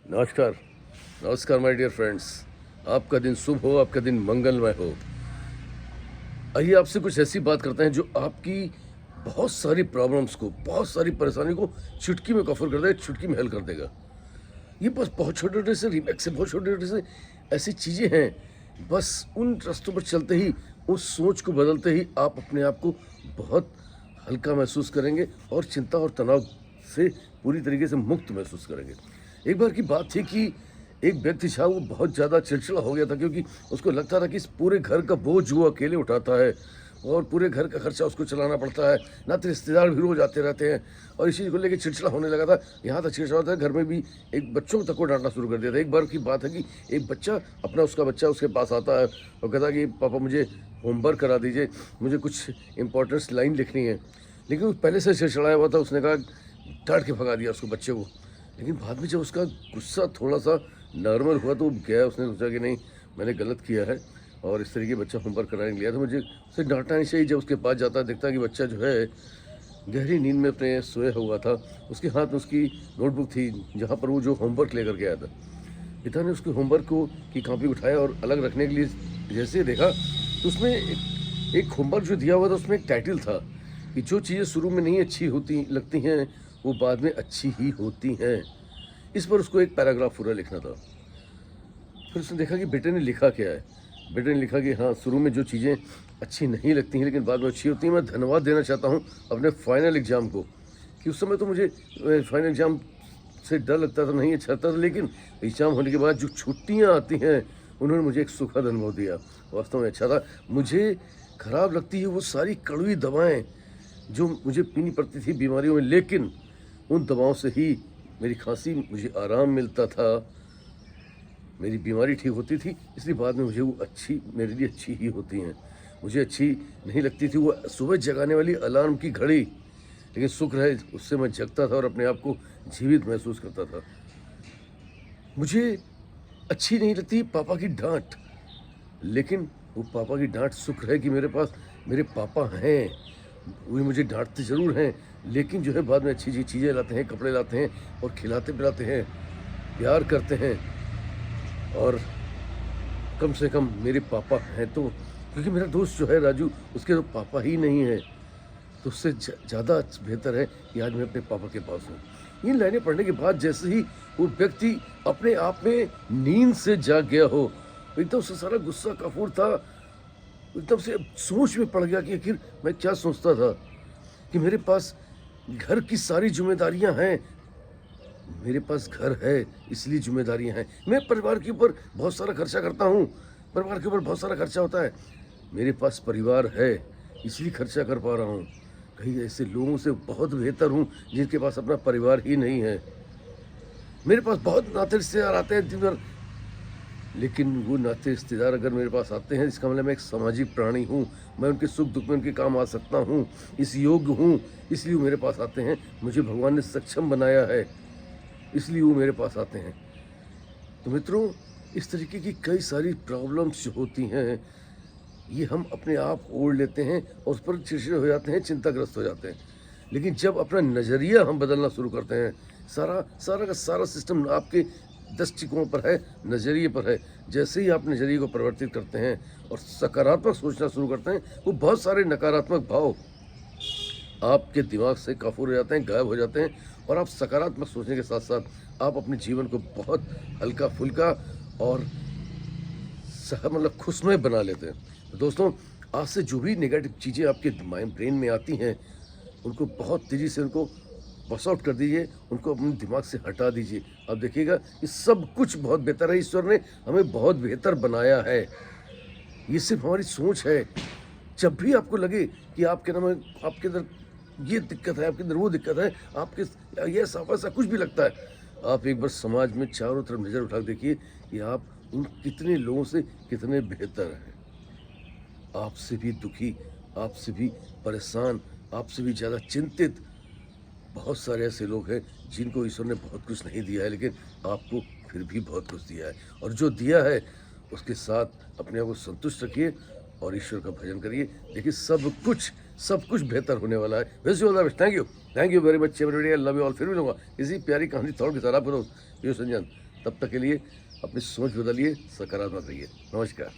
नमस्कार। नमस्कार my dear friends. आपका दिन शुभ हो, आपका दिन मंगलमय हो। आइए आपसे कुछ ऐसी बात करते हैं जो आपकी बहुत सारी प्रॉब्लम्स को, बहुत सारी परेशानी को चुटकी में कवर कर देगा, चुटकी में हल कर देगा। ये बस बहुत छोटे-छोटे से रिमिक्स है, बहुत छोटे-छोटे से ऐसी चीज़ें हैं, बस उन रास्तों पर चलते ही, उस सोच को बदलते ही आप अपने आप को बहुत हल्का महसूस करेंगे और चिंता और तनाव से पूरी तरीके से मुक्त महसूस करेंगे। एक बार की बात थी कि एक व्यक्ति था, वो बहुत ज़्यादा चिड़चिड़ा हो गया था क्योंकि उसको लगता था कि इस पूरे घर का बोझ वो अकेले उठाता है और पूरे घर का खर्चा उसको चलाना पड़ता है, नाते रिश्तेदार भी रोज़ आते रहते हैं और इसी को लेके चिड़चिड़ा होने लगा था। यहाँ तक चिड़चिड़ा होता है, घर में भी एक बच्चों तक को डाँटना शुरू कर दिया था। एक बार की बात है कि एक बच्चा उसका बच्चा उसके पास आता है और कहता है कि पापा मुझे होमवर्क करा दीजिए, मुझे कुछ इंपॉर्टेंस लाइन लिखनी है। लेकिन वो पहले से चिड़चिड़ाया हुआ था, उसने कहा, डाँट के भगा दिया उसको बच्चे को। लेकिन बाद में जब उसका गुस्सा थोड़ा-सा नॉर्मल हुआ तो वो गया, उसने सोचा कि नहीं, मैंने गलत किया है और इस तरीके बच्चा होमवर्क कराने गया तो मुझे उसे डाँटना नहीं चाहिए। जब उसके पास जाता है, देखता है कि बच्चा जो है गहरी नींद में अपने सोया हुआ था। उसके हाथ में उसकी नोटबुक थी जहाँ पर वो जो होमवर्क लेकर के आया था। पिता ने उसके होमवर्क को की कॉपी उठाया और अलग रखने के लिए जैसे ही देखा तो उसमें एक होमवर्क जो दिया हुआ था उसमें एक टाइटल था कि जो चीज़ें शुरू में नहीं अच्छी होती लगती हैं वो बाद में अच्छी ही होती हैं। इस पर उसको एक पैराग्राफ पूरा लिखना था। फिर उसने देखा कि बेटे ने लिखा क्या है। बेटे ने लिखा कि हाँ, शुरू में जो चीज़ें अच्छी नहीं लगती हैं लेकिन बाद में अच्छी होती हैं। मैं धन्यवाद देना चाहता हूँ अपने फाइनल एग्ज़ाम को कि उस समय तो मुझे फाइनल एग्ज़ाम से डर लगता था, नहीं अच्छा लगता था, लेकिन एग्ज़ाम होने के बाद जो छुट्टियाँ आती हैं उन्होंने मुझे एक सुखद अनुभव दिया। वास्तव में अच्छा था। मुझे खराब लगती है वो सारी कड़वी दवाएँ जो मुझे पीनी पड़ती थी बीमारियों में, लेकिन उन दवाओं से ही मेरी खाँसी, मुझे आराम मिलता था, मेरी बीमारी ठीक होती थी, इसलिए बाद में मुझे वो अच्छी, मेरे लिए अच्छी ही होती हैं। मुझे अच्छी नहीं लगती थी वो सुबह जगाने वाली अलार्म की घड़ी, लेकिन शुक्र है उससे मैं जगता था और अपने आप को जीवित महसूस करता था। मुझे अच्छी नहीं लगती पापा की डाँट, लेकिन वो पापा की डाँट, शुक्र है कि मेरे पास मेरे पापा हैं। वो मुझे डाँटते ज़रूर हैं, लेकिन जो है बाद में अच्छी चीज़ें लाते हैं, कपड़े लाते हैं और खिलाते-पिलाते हैं, प्यार करते हैं और कम से कम मेरे पापा हैं तो, क्योंकि मेरा दोस्त जो है राजू, उसके तो पापा ही नहीं हैं, तो उससे ज़्यादा बेहतर है कि आज मैं अपने पापा के पास हूँ। इन लाइनें पढ़ने के बाद जैसे ही वो व्यक्ति अपने आप में नींद से जाग गया हो, एकदम से सारा गुस्सा काफ़ूर था, एकदम से सोच में पड़ गया कि आखिर मैं क्या सोचता था कि मेरे पास घर की सारी ज़िम्मेदारियाँ हैं। मेरे पास घर है इसलिए ज़िम्मेदारियाँ हैं। मैं परिवार के ऊपर बहुत सारा खर्चा करता हूँ, परिवार के ऊपर बहुत सारा खर्चा होता है। मेरे पास परिवार है इसलिए खर्चा कर पा रहा हूँ। कहीं ऐसे लोगों से बहुत बेहतर हूँ जिनके पास अपना परिवार ही नहीं है। मेरे पास बहुत नाते रिश्तेदार आते हैं दिन भर, लेकिन वो नाते रिश्तेदार अगर मेरे पास आते हैं इसका मतलब मैं एक सामाजिक प्राणी हूँ। मैं उनके सुख-दुख में उनके काम आ सकता हूँ, इस योग्य हूँ, इसलिए वो मेरे पास आते हैं। मुझे भगवान ने सक्षम बनाया है, इसलिए वो मेरे पास आते हैं। तो मित्रों, इस तरीके की कई सारी प्रॉब्लम्स जो होती हैं, ये हम अपने आप ओढ़ लेते हैं और उस पर चिड़चिड़े हो जाते हैं, चिंताग्रस्त हो जाते हैं। लेकिन जब अपना नज़रिया हम बदलना शुरू करते हैं, सारा सारा का सारा सिस्टम आपके दृष्टिकोण पर है, नज़रिए पर है। जैसे ही आप नज़रिए को परिवर्तित करते हैं और सकारात्मक सोचना शुरू करते हैं, वो बहुत सारे नकारात्मक भाव आपके दिमाग से काफ़ूर हो जाते हैं, गायब हो जाते हैं और आप सकारात्मक सोचने के साथ-साथ आप अपने जीवन को बहुत हल्का-फुल्का और मतलब खुशमय बना लेते हैं। तो दोस्तों, आज से जो भी नेगेटिव चीज़ें आपके माइंड ब्रेन में आती हैं, उनको बहुत तेज़ी से उनको पास आउट कर दीजिए, उनको अपने दिमाग से हटा दीजिए। आप देखिएगा कि सब कुछ बहुत बेहतर है, ईश्वर ने हमें बहुत बेहतर बनाया है। ये सिर्फ़ हमारी सोच है। जब भी आपको लगे कि आपके ना में आपके अंदर ये दिक्कत है, आपके अंदर वो दिक्कत है, आपके ये ऐसा कुछ भी लगता है, आप एक बार समाज में चारों तरफ नज़र उठा के देखिए कि आप उन कितने लोगों से कितने बेहतर हैं। आपसे भी दुखी, आपसे भी परेशान, आपसे भी ज़्यादा चिंतित बहुत सारे ऐसे लोग हैं जिनको ईश्वर ने बहुत कुछ नहीं दिया है, लेकिन आपको फिर भी बहुत कुछ दिया है और जो दिया है उसके साथ अपने आप को संतुष्ट रखिए और ईश्वर का भजन करिए। देखिए सब कुछ बेहतर होने वाला है। Wish you all the best. Thank you very much everybody. I love you all. फिर मिलूंगा इसी प्यारी कहानी थॉट के साथ आपका दोस्त पीयूष रंजन। तब तक के लिए अपनी सोच बदलिए, सकारात्मक रहिए। नमस्कार।